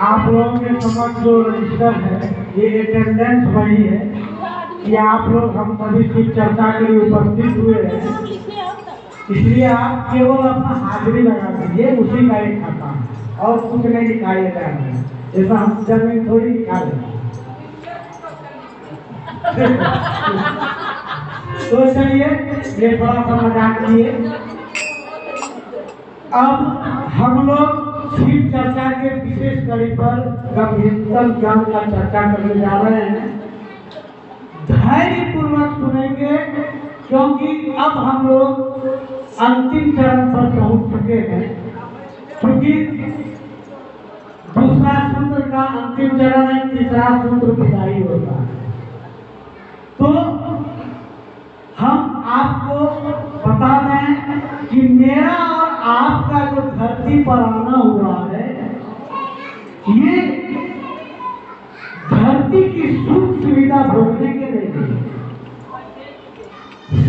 आप लोगों के समझ जो रजिस्टर है ये अटेंडेंस वही है कि आप लोग हम सभी शिव चर्चा के लिए उपस्थित हुए हैं, इसलिए आप केवल अपना हाजिरी लगा दीजिए, उसी का एक खाता है और कुछ नहीं दिखाइएगा हमें, ऐसा हम जमीन थोड़ी दिखा दें। तो चलिए ये थोड़ा सा मजाक किए। अब हम लोग शिव चर्चा के विशेष कड़ी पर गंभीरतम ज्ञान का चर्चा करने जा रहे हैं। धैर्य पूर्वक सुनेंगे क्योंकि अब हम लोग अंतिम चरण पर पहुंच चुके हैं, क्योंकि दूसरा सूत्र का अंतिम चरण है, तीसरा सूत्र विदाई होता है। तो हम आपको बता दें कि मेरा और आपका जो धरती पर आना हुआ है, ये धरती की सुख सुविधा भोगने के लिए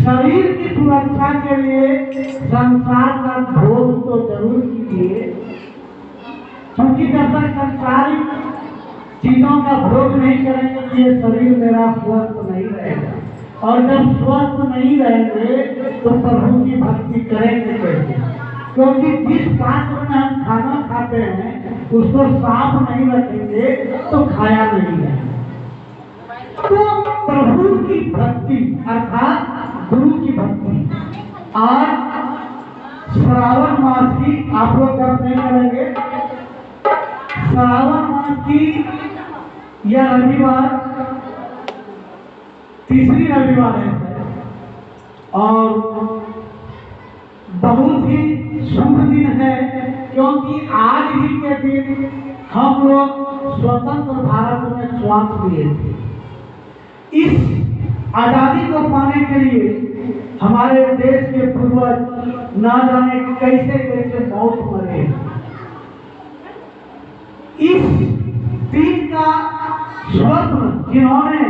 शरीर की सुरक्षा के लिए संसार का भोग तो जरूर कीजिए, क्योंकि जब तक संसारिक चीजों का भोग नहीं करेंगे तो ये शरीर मेरा स्वस्थ नहीं रहेगा, और जब स्वस्थ नहीं रहेंगे तो प्रभु की भक्ति करेंगे कैसे? क्योंकि जिस पात्र में हम खाना खाते हैं उसको साफ नहीं रखेंगे तो खाया नहीं है। तो प्रभु की भक्ति अर्थात गुरु की भक्ति। आज श्रावण मास की आप लोग जब नहीं करेंगे, श्रावण मास की यह रविवार तीसरी रविवार है और बहुत ही शुभ दिन है, क्योंकि आज ही के दिन हम लोग स्वतंत्र भारत में श्वास लिए थे। इस आजादी को पाने के लिए हमारे देश के पूर्वज ना जाने कैसे कैसे मौत मरे। इस दिन का स्वप्न जिन्होंने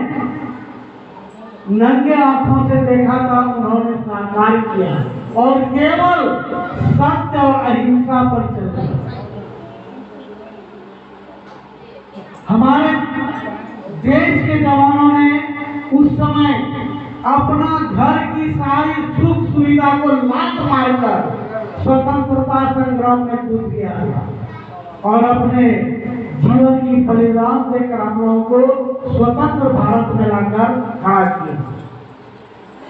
नंगे आंखों से देखा था उन्होंने साकार किया और केवल सत्य और अहिंसा पर चला। हमारे देश के जवानों ने उस समय अपना घर की सारी सुख सुविधा को लात मारकर स्वतंत्रता संग्राम में कूद दिया और अपने जीवन की बलिदान देकर हम लोगों को स्वतंत्र भारत में लाकर खड़ा किया।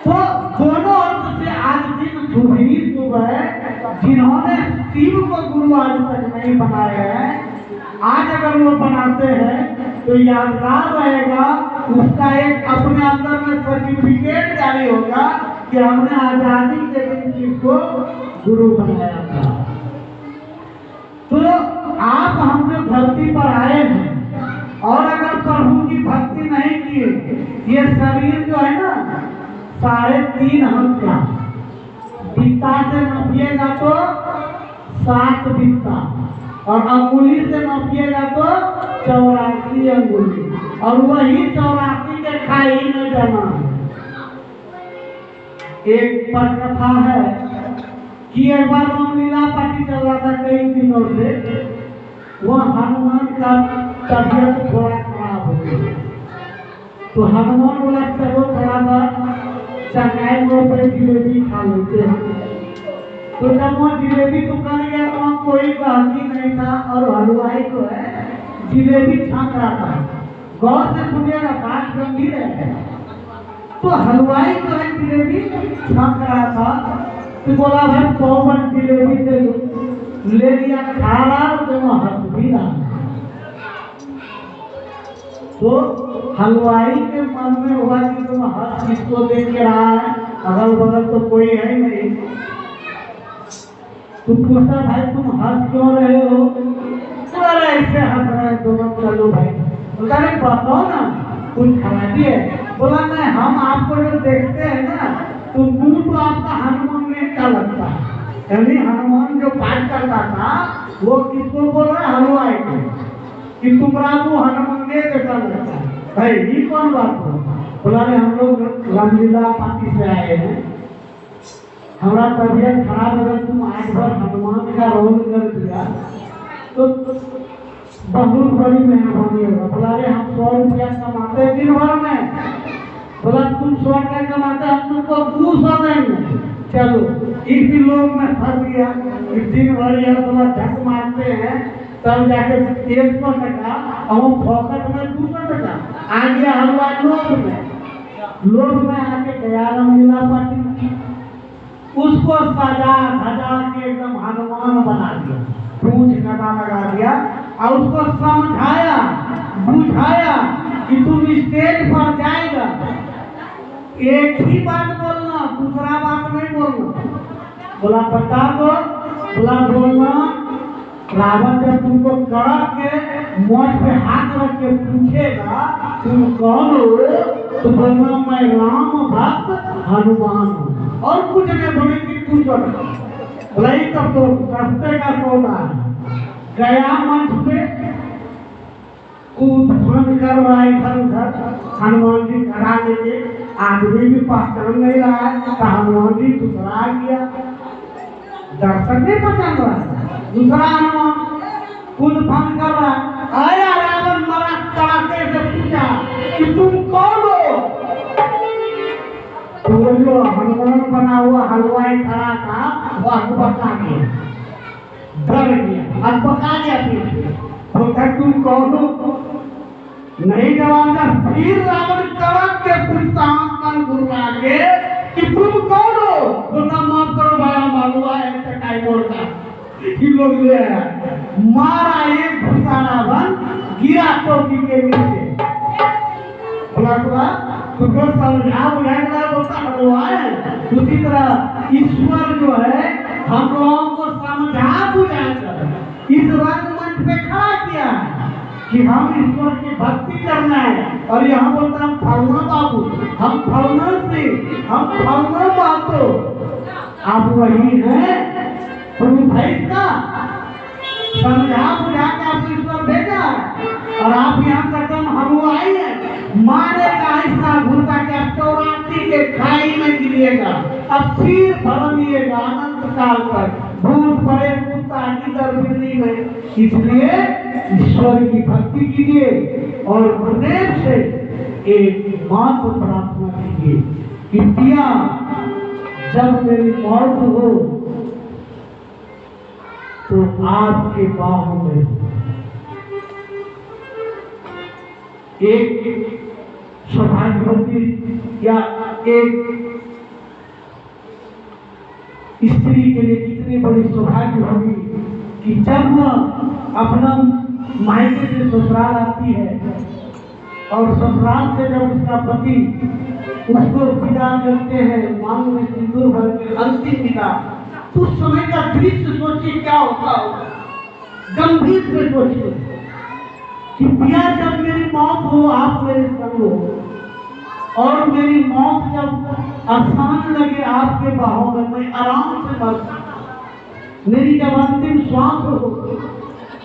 तो दोनों अर्थ से आज दिन शुभ ही शुभ है। जिन्होंने शिव को गुरु आज तक नहीं बनाया है, आज अगर वो बनाते हैं तो यादगार रहेगा, उसका एक अपने अंदर में सर्टिफिकेट जारी होगा कि हमने आजादी के दिन शिव को गुरु बनाया था। तो आप हम जो धरती पर आए हैं और अगर प्रभु की भक्ति नहीं की, ये शरीर जो है ना 3.5 हाथ का, बित्ता से नापिएगा तो 7 बित्ता और अंगुली से नापिएगा तो 84 अंगुली, और वही 84 के खाई में जमा। एक पटकथा है कि एक बार रामलीला पार्टी चल रहा था कई दिनों से, वह हनुमान का तबियत थोड़ा खराब हो गई, तो हनुमान बोला चलो थोड़ा सा चकाई मोड़ पर जिलेबी खा लेते हैं। तो जब वो जिलेबी दुकान गया वहाँ कोई गाहकी नहीं था और हलवाई जो है जिलेबी छाप रहा था। गौर से सुनिएगा, बात गंभीर है। तो हलवाई जो है जिलेबी छाप रहा था, तो बोला भाई 100 जिलेबी दे दो, ले लिया, खा रहा तो वह हंस भी रहा। तो हलवाई के मन में हुआ कि तुम हंस किसको देख के रहा है, अगल बगल तो कोई है ही नहीं। तो पूछा भाई तुम हंस क्यों रहे हो? अरे ऐसे हंस रहे हैं दोनों, चलो भाई। बोला नहीं बताओ ना कुछ खराबी है? बोला नहीं, हम आपको जो देखते हैं ना तो मुंह तो आपका हनुमान में क्या लगता है, यानी हनुमान जो पाठ करता था वो किसको बोल रहा है? हलवाई को, कि तुम्हारा मुंह हनुमान में कैसा लगता है। भाई ये कौन बात हो? बोला नहीं हम लोग रामलीला पार्टी से आए हैं, हमारा तबियत खराब, अगर तुम आज भर हनुमान का रोल कर दिया तो बहुत बड़ी मेहरबानी होगा। बोला रे हम 100 रुपया कमाते हैं दिन भर में। बोला तुम 100 रुपया कमाते, हम तुमको 200 देंगे। चलो इस लोग में फंस गया, इस दिन भर यह थोड़ा झक मारते हैं, तब जाके 100 टका और पॉकेट में 200 टका आ गया। हलवा लोग में आके गया रामलीला पार्टी, उसको सजा धजा के एकदम हनुमान बना दिया, पूछ गदा लगा दिया और उसको समझाया बुझाया कि तुम स्टेज पर जाएगा, एक ही बात बोलना, दूसरा बात नहीं बोलना। बोला बता दो। बोला बोलना, रावण जब तुमको कड़क के मोट पे हाथ रख के पूछेगा तुम कौन हो, तो बोलना मैं राम भक्त हनुमान हूँ, और कुछ नहीं बोलेगी तू सब। बोला तब तो सस्ते का सौदा है। गया मंच पे, कूद फान कर रहा है इधर उधर, हनुमान जी खड़ा लेके आदमी भी पहचान नहीं रहा है, हनुमान जी दूसरा आ गया, दर्शक नहीं पहचान रहा है, दूसरा हनुमान खुद फोन कर रहा है, आया रावण मरा कड़ाके से पूछा कि तुम कौन हो? तो वो जो हनुमान बना हुआ हलवाई खड़ा था वह बता गया, डर गया, अब बता गया फिर तुम कौन हो? नहीं जवाब दिया। फिर रावण कड़क के पूछता आंखन गुर्रा के कि तुम कौन हो? बोलता माफ करो भाई, हम हलवा है चटाई बोलता कि लोग ले आया, मारा एक घुसा रावण, गिरा चौकी के नीचे। बोला तुमको समझा बुझाएगा बोलता हलवा है। उसी तरह ईश्वर जो है हम लोगों को समझा बुझाकर इस रंगमंच पे खड़ा किया है कि हम ईश्वर की भक्ति करना है। और यहाँ बोलता हम फलना बाबू, हम फलना से, हम फलना बातो, आप वही है प्रभु भाई का समझा बुझा के आप ईश्वर भेजा और आप यहाँ कदम हलवाई है, मारेगा ऐसा घुसा के अब 84 के खाई में गिरेगा, अब फिर भरमिएगा अनंत काल तक, भूत पड़े कुत्ता किधर बिल्ली में। इसलिए ईश्वर की भक्ति कीजिए और गुरुदेव से एक मात्र प्रार्थना कीजिए कि पिया जब मेरी मौत हो तो आपके बाहों में एक सौभाग्यवती या एक स्त्री के लिए कितनी बड़ी सौभाग्य होगी कि जब वह अपना मायके से ससुराल आती है और ससुराल से जब उसका पति उसको विदा करते हैं, मांग में सिंदूर भर के अंतिम विदा, तो उस समय का दृश्य सोचिए क्या होता होगा, गंभीर से सोचिए कि पिया जब मेरी मौत हो आप मेरे संग हो, और मेरी मौत जब आसान लगे आपके बाहों में, मैं आराम से मर, मेरी जब अंतिम श्वास हो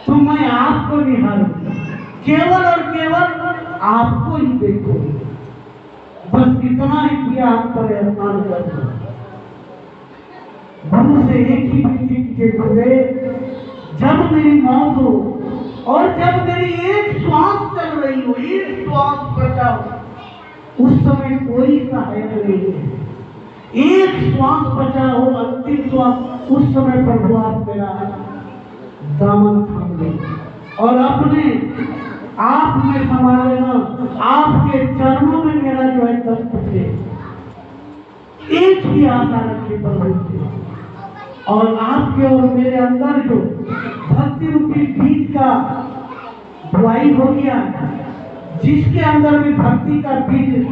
तो मैं आपको निहारूंगा, केवल और केवल आपको ही देखूंगी। बस इतना ही किया आप पर एहसान करना। गुरु से एक ही विनती कीजिए, गुरुदेव जब मेरी मौत हो और जब मेरी एक श्वास चल रही हो, एक श्वास बचाओ, उस समय कोई सहायक नहीं है, एक श्वास बचा हो, अंतिम श्वास, उस समय प्रभु आप मेरा दामन थाम ले और अपने आप में समा लेना, आपके चरणों में मेरा जो है दम टूटे। एक ही आशा रखिए प्रभु से, और आपके और मेरे अंदर जो भक्ति रूपी बीज का बुआई हो गया, जिसके अंदर भी भक्ति का बीज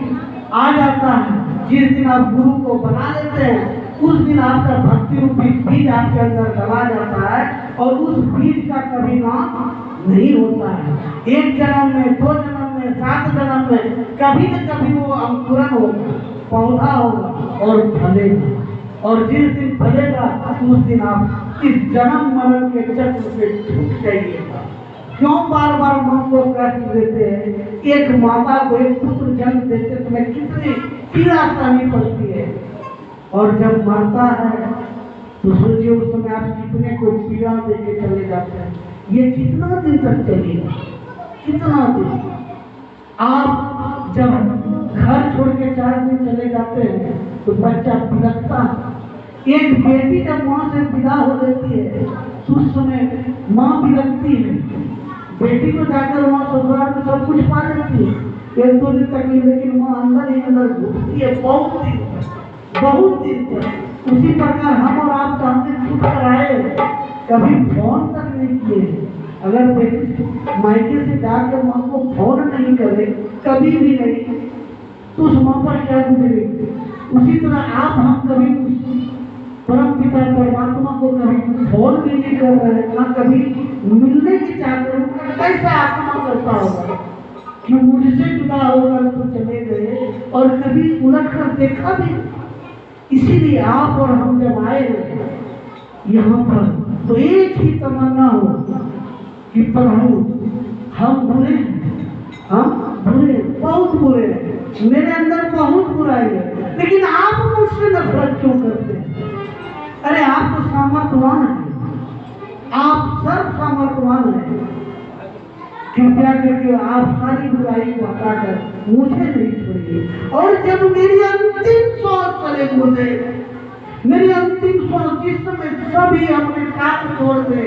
आ जाता है, जिस दिन आप गुरु को बना लेते हैं उस दिन आपका भक्ति रूपी बीज आपके अंदर डला जाता है और उस बीज का कभी नाश नहीं होता है। एक जन्म में, 2 जन्म में, 7 जन्म में कभी न कभी वो अंकुरन होगा, पौधा होगा और फलेगा, और जिस दिन फलेगा उस दिन आप इस जन्म मरण के चक्र से छूट जाइएगा। क्यों बार बार मन को कष्ट देते हैं? एक माता को एक पुत्र जन्म देते समय कितनी पीड़ा सहनी पड़ती है, और जब मरता है तो सोचिए उस समय आप कितने को पीड़ा देके चले जाते हैं। ये कितना दिन तक चलेगा? कितना दिन? आप जब घर छोड़ के 4 दिन चले जाते हैं तो बच्चा बिलखता है। एक बेटी जब माँ से विदा हो जाती है तो उस समय माँ बिलखती है। बेटी को जाकर वहाँ ससुराल में सब कुछ पा जाती है, 1-2 दिन तक नहीं, लेकिन माँ अंदर ही अंदर घुटती है बहुत दिन तक। उसी प्रकार हम और आप चाहते छूट कर आए, कभी फोन तक नहीं किए। अगर बेटी मायके से जाकर माँ को फोन नहीं करे, कभी भी नहीं, तो उस माँ पर क्या गुजरेगी? उसी तरह आप हम कभी परम पिता परमात्मा को कभी फोन भी नहीं कर रहे हैं, ना कभी मिलने की चाहते, उनका कैसा आत्मा करता होगा कि मुझसे जुदा होकर तो चले गए और कभी उलट कर देखा भी। इसीलिए आप और हम जब आए यहाँ पर तो एक ही तमन्ना हो कि प्रभु हम भूले, हम बुरे, बहुत बुरे हैं, मेरे अंदर बहुत बुराई है, लेकिन आप मुझसे नफरत क्यों करते हैं? अरे आप तो सामर्थवान हैं, आप सर्व सामर्थवान हैं। कृपया करके आप सारी बुराई को हटाकर मुझे नहीं छोड़िए। और जब मेरी अंतिम सांस चले मुझे, मेरी अंतिम सांस जिस समय सभी अपने साथ छोड़ दे,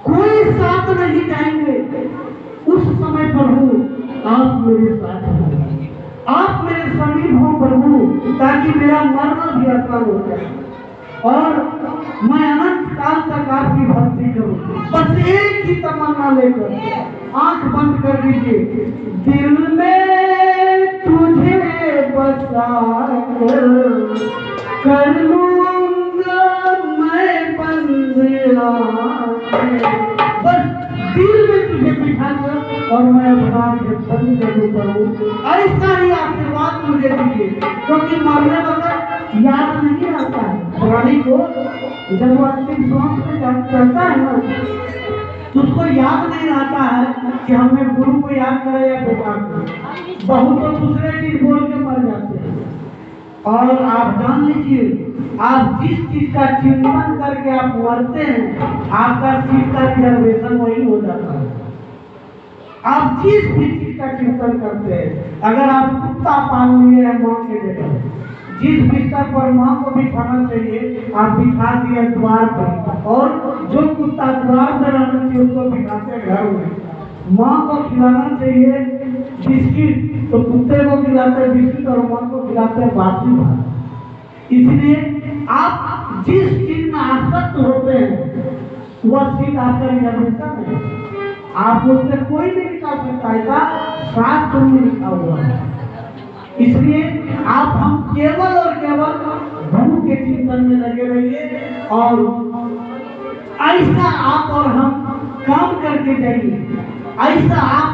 कोई साथ नहीं जाएंगे, उस समय प्रभु आप मेरे साथ हो, आप मेरे समीप हो प्रभु, ताकि मेरा मरना भी आसान हो जाए और मैं अनंत काल तक आपकी भक्ति करूं। बस एक ही तमन्ना लेकर आंख बंद कर दीजिए, दिल में तुझे बसा कर लूंगा मैं बंदिया, बस दिल में तुझे बिठा कर और मैं अपना बंद करूं। ऐसा ही आशीर्वाद मुझे दीजिए, क्योंकि मरने वक्त याद नहीं आता है प्राणी को। जब वो अंतिम सांस में चलता है ना, तो उसको याद नहीं आता है कि हमने गुरु को याद करा या बेटा को। बहुत तो दूसरे चीज बोल के मर जाते हैं। और आप जान लीजिए, आप जिस चीज का चिंतन करके आप मरते हैं, आपका सीट का रिजर्वेशन वही हो जाता है। आप जिस भी चीज का चिंतन करते हैं, अगर आप कुत्ता पाल लिए हैं माँ के जगह, जिस बिस्तर पर माँ को बिठाना चाहिए आप बिठा दिए द्वार पर, और जो कुत्ता द्वार पर रहना चाहिए उसको बिठाते घर में। माँ को खिलाना चाहिए बिस्किट तो कुत्ते को खिलाते बिस्किट और माँ को खिलाते बासी भात। इसलिए आप जिस चीज में आसक्त होते हैं वह चीज आपका रिजर्वेशन है, आप उससे कोई नहीं निकाल सकता, ऐसा शास्त्र में लिखा हुआ है। इसलिए आप हम केवल और केवल गुरु के चिंतन में लगे रहिए और ऐसा आप और हम काम करके जाइए, ऐसा आप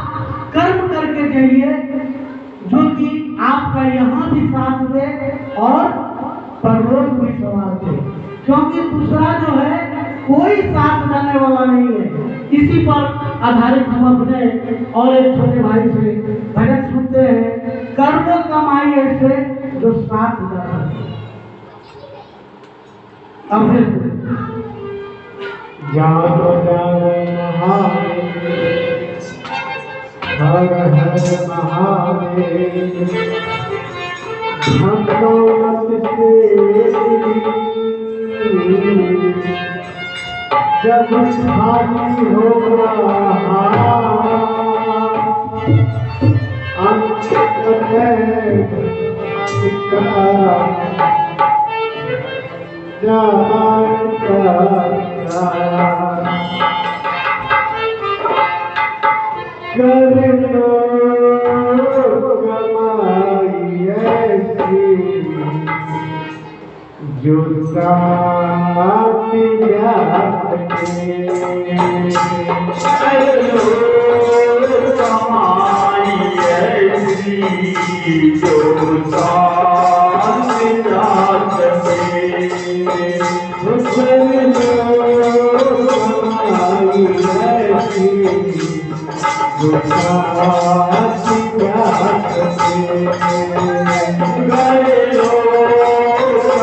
कर्म करके जाइए जो कि आपका यहाँ भी साथ दे और परलोक भी सवार दे। क्योंकि दूसरा जो है कोई साथ देने वाला नहीं है। इसी पर आधारित हम अपने और एक छोटे भाई से भजन सुनते हैं, कर्म कमाई ऐसे जो साथ देता है। अब जानो महादेव, हर हर महादेव, भगवत से जब खाली हो रहा अंत कर लो कमाई ऐसी जो साथ जाते, कर लो कमाई ऐसी जो साथ जाते, कर लो कमाई ऐसी जो साथ जाते, कर लो कमाई ऐसी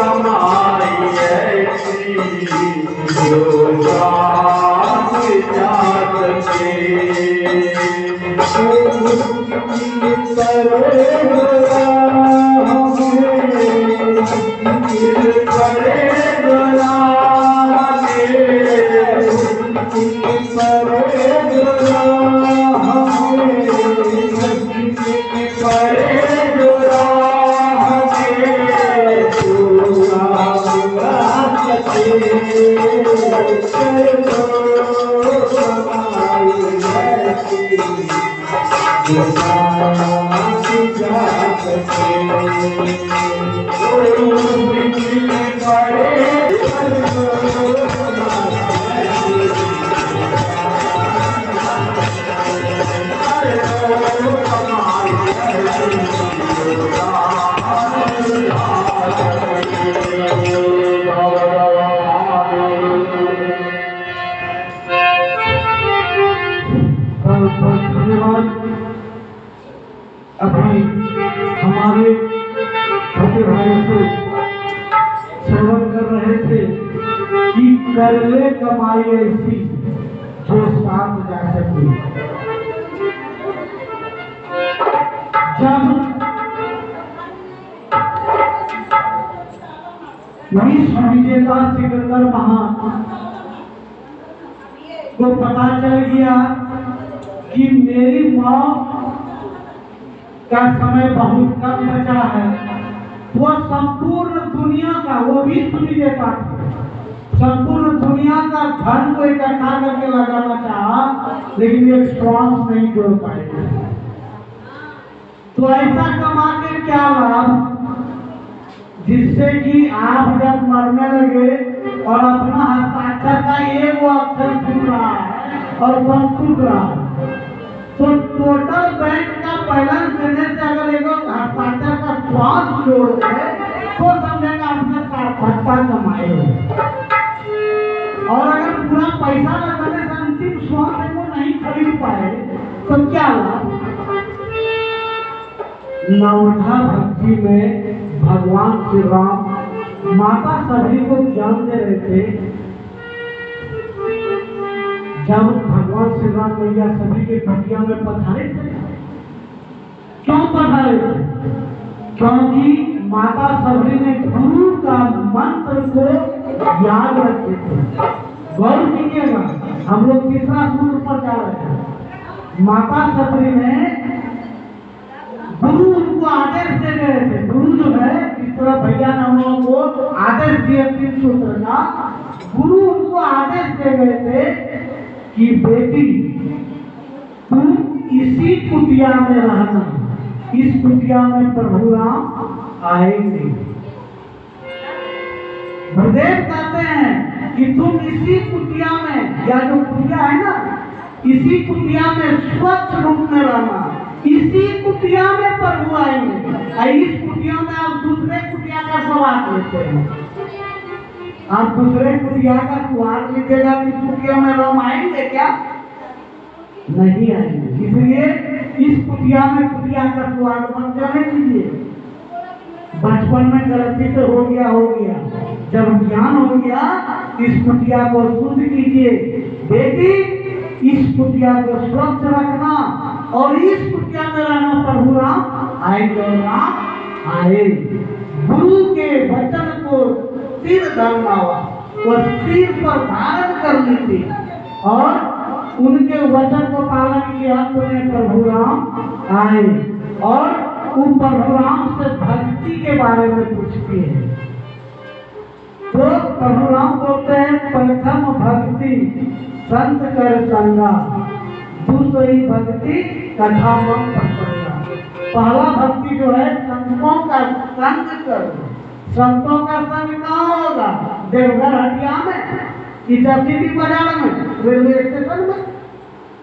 जो साथ जाते, कि कर ले कमाई ऐसी जो साथ जा सके। जब विश्व विजेता सिकंदर महान को पता चल गया कि मेरी मौत का समय बहुत कम बचा है, वो संपूर्ण दुनिया का, वो विश्व विजेता संपूर्ण दुनिया का धन को इकट्ठा करके लगाना चाहा, लेकिन एक श्वास नहीं जोड़ पाए। तो ऐसा कमा के क्या लाभ जिससे कि आप जब मरने लगे और अपना हस्ताक्षर का एक वो अक्षर छूट रहा है और बम टूट रहा है, तो टोटल बैंक का बैलेंस देने से अगर एक हस्ताक्षर का श्वास जोड़ दे तो समझेगा आपने सार्थकता कमाई है। और अगर पूरा पैसा लगाने से अंतिम श्वास को नहीं खरीद पाए तो क्या लाभ। नवधा भक्ति में भगवान श्री राम माता सभी को ज्ञान दे रहे थे। जब भगवान श्री राम मैया सभी के कुटिया में पधारे थे, क्यों पधारे थे? क्योंकि माता सभी ने गुरु का मंत्र को याद रखे थे। गौर कीजिएगा, हम लोग तीसरा सूत्र पर जा रहे हैं। माता सभी ने गुरु उनको आदेश दे रहे थे। गुरु जो है, इस तरह भैया ने हम लोगों को आदेश दिए 3 सूत्र का। गुरु उनको आदेश दे रहे थे कि बेटी तुम इसी कुटिया में रहना, इस कुटिया में प्रभु राम आएंगे। गुरुदेव कहते हैं कि तुम इसी कुटिया में, या जो कुटिया है ना, इसी कुटिया में स्वच्छ रूप में रहना, इसी कुटिया में प्रभु आएंगे। इस कुटिया में आप दूसरे कुटिया का स्वाद लेते हैं, आप दूसरे कुटिया का स्वाद लीजिएगा कि कुटिया में राम आएंगे क्या? नहीं आएंगे। इसलिए इस कुटिया में कुटिया का स्वाद मत जाने कीजिए। बचपन में गलती तो हो गया, जब ज्ञान हो गया इस कुटिया को शुद्ध कीजिए। बेटी इस कुटिया को स्वच्छ रखना और इस कुटिया में रहना, प्रभु राम आएंगे। राम आए। गुरु के वचन को सिर धरना और सिर पर धारण कर लीजिए और उनके वचन को पालन किया तो प्रभु राम आए। और उन प्रभु राम से भक्ति के बारे में पूछती है तो प्रभु राम बोलते हैं, प्रथम भक्ति संत कर संगा, दूसरी भक्ति कथा मम प्रसंगा। पहला भक्ति जो है संतों का संग करो। संतों का संग कहाँ होगा? देवघर हटिया में, इटारसी बाजार में, रेलवे स्टेशन में।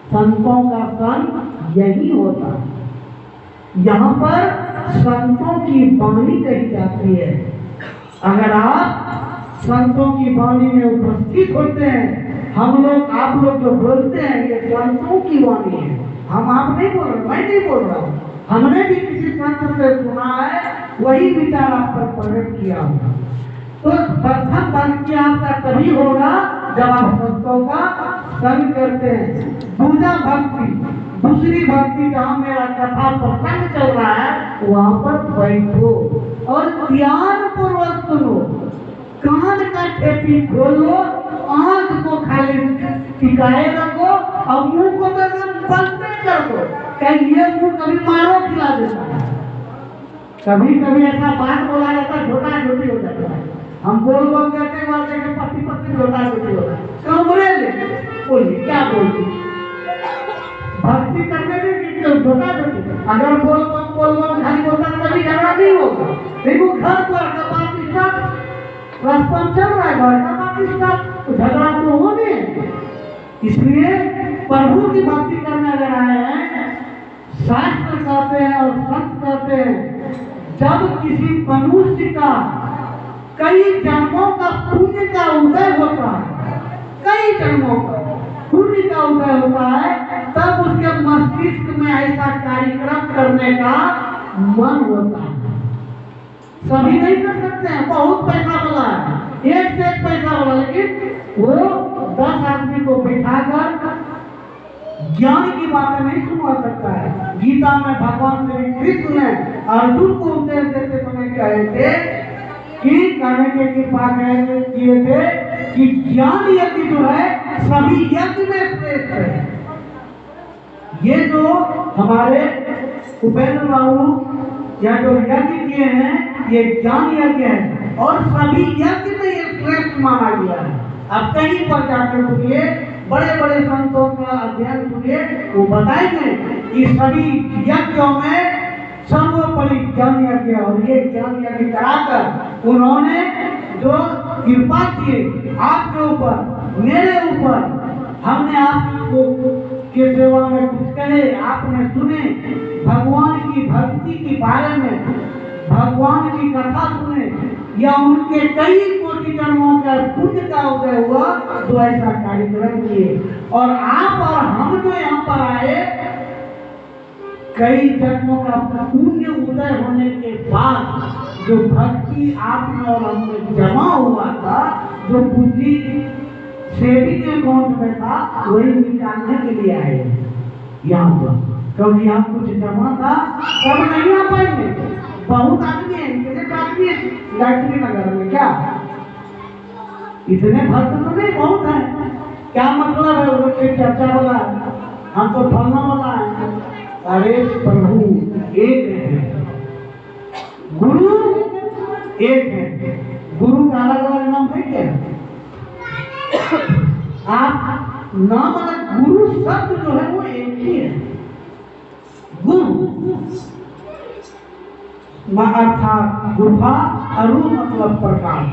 संतों का संग यही होता है। यहाँ पर संतों की वाणी कही जाती है। अगर आप संतों की वाणी में उपस्थित होते हैं, हम लोग, आप लोग जो बोलते हैं ये संतों की वाणी है। हम आप नहीं बोल रहे, मैं नहीं बोल रहा हूँ, हमने भी किसी संत से सुना है, वही विचार आप पर प्रकट किया होगा। तो प्रथम भक्ति आपका तभी होगा जब आप संतों का संग करते हैं। दूसरी भक्ति जहाँ मेरा कथा प्रसंग चल रहा है वहां पर बैठो और ध्यान पूर्वक सुनो। कान का ठेपी खोलो, आंख को खाली टिकाए रखो और मुंह को बंद कर दो। कहीं ये मुंह कभी मारो खिला देता है, कभी ऐसा बात बोला जाता है, छोटा छोटी हो जाता है। हम बोल कहते बोलते कि पति छोटा छोटी होता है। कमरे ले बोलिए क्या बोलती भक्ति करने में छोटा छोटी। अगर बोल खाली बोलता कभी झगड़ा नहीं होगा। देखो घर पर का बात रास्ता चल रहा है, घर का बात झगड़ा तो होने। इसलिए प्रभु की भक्ति करने अगर आए हैं, शास्त्र कहते हैं और संत कहते हैं, जब किसी मनुष्य का कई जन्मों का पुण्य का उदय होता है, कई जन्मों का पुण्य का उदय होता है, तब उसके मस्तिष्क में ऐसा कार्यक्रम करने का मन होता है। सभी नहीं कर सकते हैं, बहुत पैसा वाला है। एक से एक पैसा वाला, लेकिन वो 10 आदमी को बिठाकर ज्ञान की बातें नहीं सुनवा सकता है। गीता में भगवान श्री कृष्ण ने अर्जुन को उपदेश देते समय कहे थे कि कहने के कृपा किए थे कि ज्ञान यज्ञ जो है सभी यज्ञ में श्रेष्ठ है। ये जो हमारे उपेंद्र बाबू या जो यज्ञ किए हैं ये ज्ञान यज्ञ है और सभी यज्ञ में ये श्रेष्ठ माना गया है। अब कहीं पर जाकर सुनिए, बड़े बड़े संतों का अध्ययन सुनिए, वो बताएंगे कि सभी यज्ञों में सर्वोपरि ज्ञान यज्ञ, और ये ज्ञान यज्ञ कराकर उन्होंने जो कृपा किए आपके ऊपर, मेरे ऊपर, हमने आपको के सेवा में कुछ कहे, आपने सुने, भगवान की भक्ति के बारे में, भगवान की कथा सुने, या उनके कई कोटि जन्मों का पुण्य का उदय हुआ तो ऐसा कार्यक्रम किए। और आप और हम जो यहाँ पर आए, कई जन्मों का पुण्य उदय होने के बाद जो भक्ति आप में और हमने जमा हुआ था, जो बुद्धि सेविंग अकाउंट में था, वही निकालने के लिए आए यहाँ पर। क्योंकि यहाँ कुछ जमा था, सब नहीं आ पाएंगे। बहुत आदमी है, कितने आदमी है गायत्री नगर में, क्या इतने भक्त तो नहीं, बहुत है। क्या मतलब है वो चर्चा वाला, हम तो फलना वाला है। अरे प्रभु एक है, गुरु एक है, गुरु का अलग अलग नाम है क्या? आप नाम अलग, गुरु शब्द जो है वो एक ही है। गुरु अर्थात गुफा, अरु मतलब प्रकाश,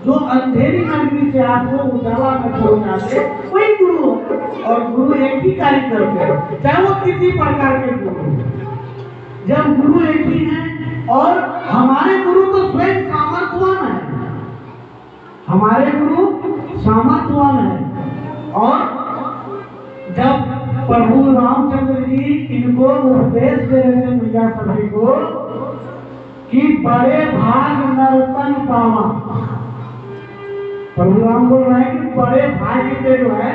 जो अंधेरी नगरी से आपको उजाला में पहुंचाते वही गुरु है। और गुरु एक ही कार्य करते हैं, चाहे वो किसी प्रकार के गुरु। जब गुरु एक ही है, और हमारे गुरु तो स्वयं सामर्थ्यवान है, हमारे गुरु सामर्थ्यवान है। और जब प्रभु रामचंद्र जी इनको उपदेश दे रहे थे मैया सभी को कि बड़े भाग नर्तन पावा, प्रभु राम बोल रहे हैं कि बड़े भाग्य से जो है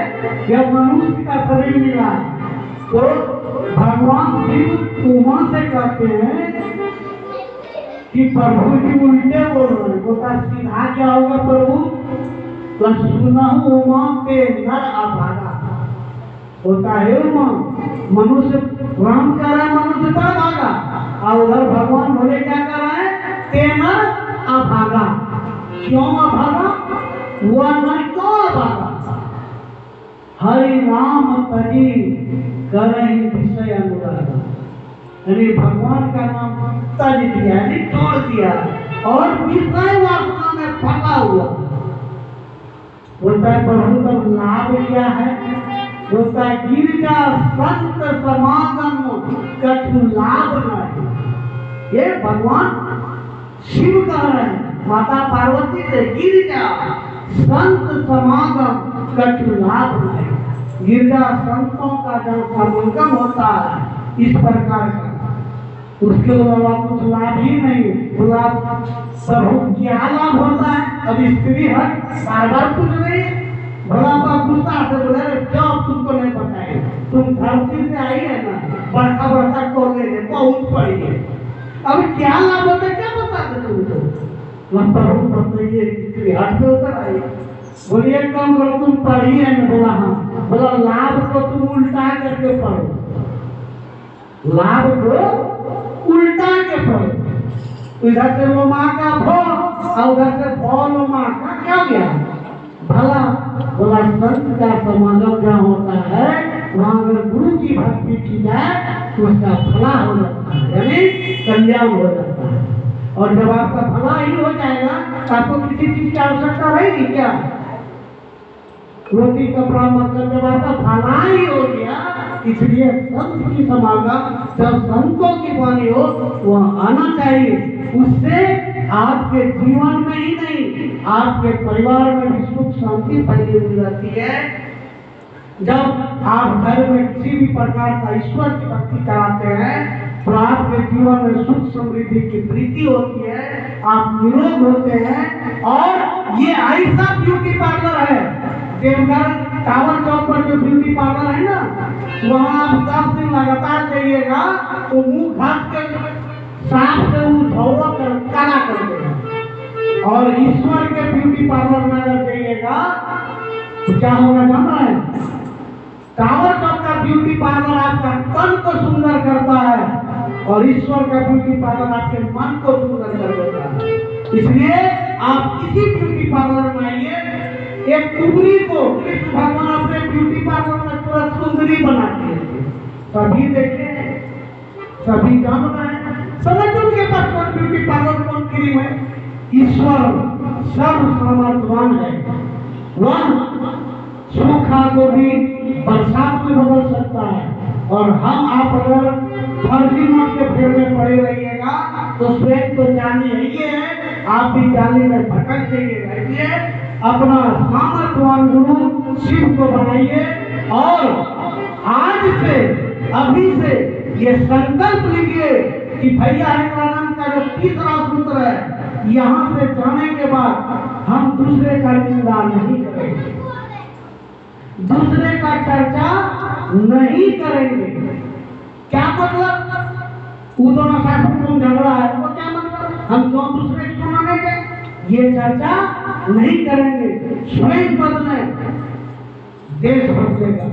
जब मनुष्य का शरीर मिला, तो भगवान शिव उमा से कहते हैं कि प्रभु जी उल्टे बोल रहे हैं। बोलता सीधा क्या होगा प्रभु? तो सुना उमा पे नर अभागा, होता है उमा, मनुष्य राम कह रहा है मनुष्य पर भागा, और उधर भगवान बोले क्या कर रहा है? तेना अभागा। क्यों अभागा? वह नर क्यों अभागा? हरि नाम तजी करहि विषय अनुरागा, यानी भगवान का नाम तज दिया, यानी छोड़ दिया, और विषय वासना में फंसा हुआ। बोलता है प्रभु का लाभ क्या है? बोलता है गिरजा संत समागम कछु लाभ नहीं। ये भगवान शिव कह रहे हैं माता पार्वती से, गिरजा संत समागम कछु लाभ नहीं। गिरजा संतों का जब समागम होता है इस प्रकार का, उसके अलावा कुछ लाभ ही नहीं। लाभ प्रभु क्या लाभ होता है? अब स्त्री है बार बार कुछ नहीं, भला बाप गुस्सा से बोले क्यों तुमको नहीं बताए, तुम धरती से आई है ना, बड़का बड़का कॉलेज बहुत पढ़ी है, अब क्या लाभ होता है क्या बता दे तुमको? प्रभु बताइए, स्त्री हाथ से उतर आई, बोलिए कम करो तुम पढ़ी है ना? बोला हाँ। बोला लाभ को तुम उल्टा करके पढ़ो, लाभ को उल्टा के पढ़ो। इधर से लोमा का भो और उधर से भो लोमा का क्या गया भला? बोला संत का समागम जहाँ होता है वहाँ अगर गुरु की भक्ति की जाए तो उसका भला हो जाता है, यानी कल्याण हो जाता है। और जब आपका भला ही हो जाएगा तो आपको किसी चीज की आवश्यकता रहेगी क्या? रोटी कपड़ा मतलब जब आपका भला ही हो गया, इसलिए संत की समागम जब संतों की वाणी हो वह आना चाहिए। उससे आपके जीवन में ही नहीं आपके परिवार में भी सुख शांति फैली हुई रहती है। जब आप घर में किसी भी प्रकार का ईश्वर की भक्ति कराते हैं तो आपके जीवन में सुख समृद्धि की वृद्धि होती है, आप निरोग होते हैं और ये ऐसा ब्यूटी पार्लर है, देवघर टावर चौक पर जो ब्यूटी पार्लर है ना, वहाँ आप 10 दिन लगातार जाइएगा तो मुंह घास के साफ से वो धोवा कर काला कर देगा। और ईश्वर के ब्यूटी पार्लर में अगर जाइएगा तो क्या होगा जाना है? टावर चौक का ब्यूटी पार्लर आपका तन को सुंदर करता है और ईश्वर का ब्यूटी पार्लर आपके मन को सुंदर कर देता है। इसलिए आप किसी ब्यूटी पार्लर में आइए, एक कुबरी को कृष्ण भगवान अपने ब्यूटी पार्लर में पूरा सुंदरी बनाते हैं। सभी देखे, सभी जान रहे हैं, समझ उनके पास कौन ब्यूटी पार्लर कौन क्रीम है। ईश्वर सर्व सामर्थ्यवान है, वह सूखा को भी बरसात में बदल सकता है। और हम आप अगर फर्जी नोट के फेर में पड़े रहिएगा तो स्वयं तो जानी है, ये है आप भी जाली में भटक जाइएगा। इसलिए अपना सामर्थ्यवान गुरु शिव को बनाइए और आज से अभी से ये संकल्प लीजिए कि भैया हरिवानंद का जो तीसरा सूत्र है, यहाँ से जाने के बाद हम दूसरे का निंदा नहीं करेंगे, दूसरे का चर्चा नहीं करेंगे। क्या मतलब? वो दोनों शासक में झगड़ा है, वो क्या मतलब? हम क्यों दूसरे को मानेंगे? ये चर्चा नहीं करेंगे। स्वयं बदले, देश बदलेगा।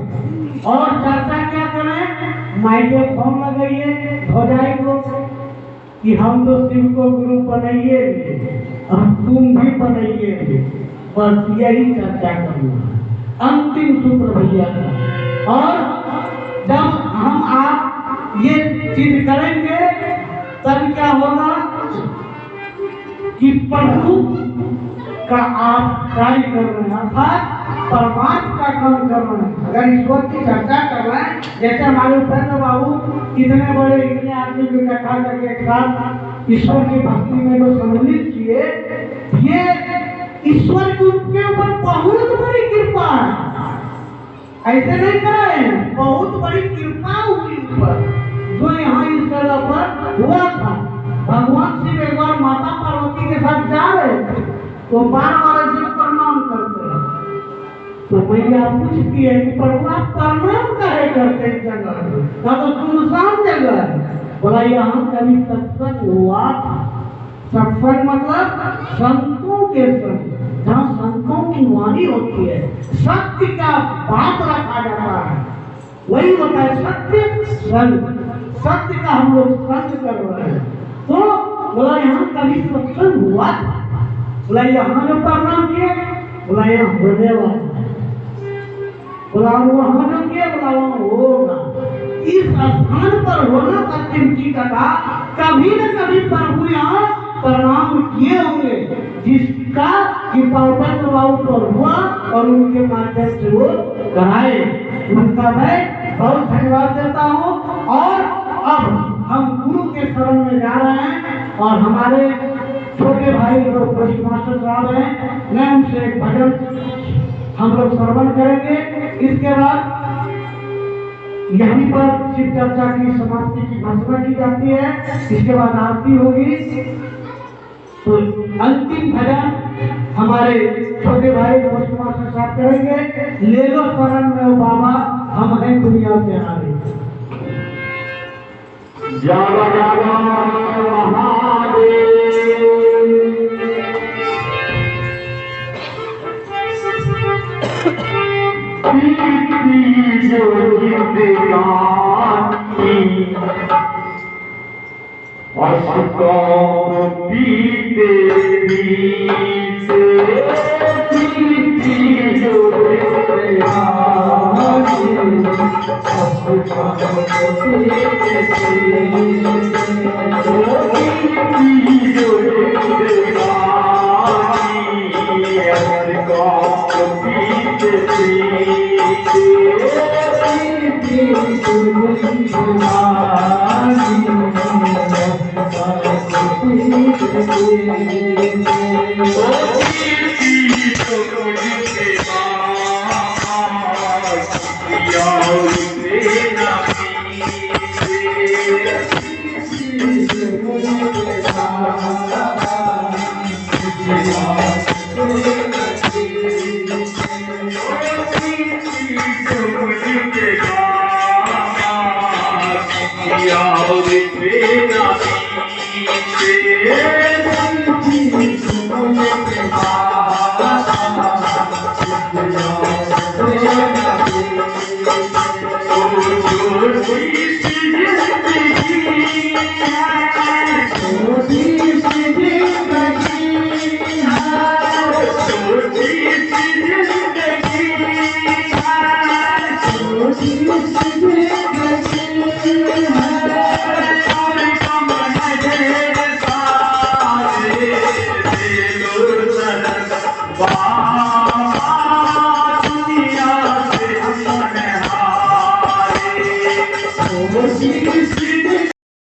और चर्चा क्या करें? माइके फोन लगाइए भौजाई को कि हम तो शिव को गुरु बनाइए, अब तुम भी बनाइए, बस यही चर्चा करना है। अंतिम सूत्र भैया का। और जब हम आप ये चीज करेंगे तब क्या होगा कि प्रभु का आप कार्य कर रहे हैं, अर्थात परमात्मा का काम कर रहे हैं। अगर ईश्वर की चर्चा कर रहे हैं, जैसे हमारे उपेंद्र बाबू इतने बड़े इतने आदमी को इकट्ठा करके एक साथ ईश्वर की भक्ति में जो सम्मिलित किए, ये ईश्वर के ऊपर बहुत बड़ी कृपा है। ऐसे नहीं कराए, बहुत बड़ी कृपा हुई ऊपर जो यहाँ इस जगह पर हुआ था। भगवान शिव एक बार माता पार्वती के साथ जा रहे थे तो बार-बार ऐसे प्रणाम करते हैं। तो मैया पूछती है कि प्रभु आप प्रणाम काहे करते इस जगह का तो सुनसान जगह है। बोला यहाँ कभी सत्संग हुआ था। सत्संग मतलब संतों के संग, जहाँ संतों की वाणी होती है, सत्य का बात रखा जाता है, वही होता है सत्य संग। सत्य का हम लोग संग कर रहे हैं। तो बोला यहाँ कभी सत्संग हुआ था। बोला यहाँ जो प्रणाम किए, बोला यहाँ होने वाला है। बोला वहाँ जो किए, बोला वहाँ होगा। इस स्थान पर होना अत्यंत की कथा, कभी न कभी प्रभु यहाँ प्रणाम किए होंगे, जिसका कि उपेंद्र बाबू पर हुआ और उनके माध्यम से वो कराए। उनका मैं बहुत धन्यवाद देता हूँ। और अब हम गुरु के शरण में जा रहे हैं और हमारे छोटे भाई जो मास्टर साहब हैं, मैं उनसे एक भजन हम लोग श्रवण करेंगे। इसके बाद यहीं पर शिव चर्चा की समाप्ति की घोषणा की जाती है। इसके बाद आरती होगी। तो अंतिम भजन हमारे छोटे भाई मास्टर साहब करेंगे। ले लो शरण में बाबा, हम हैं दुनिया के हारे। जावा जावा महादेव, पीती जो जिंदगानी असको पीते पीते, पीती जो जिंदगानी असको पीते Yeah.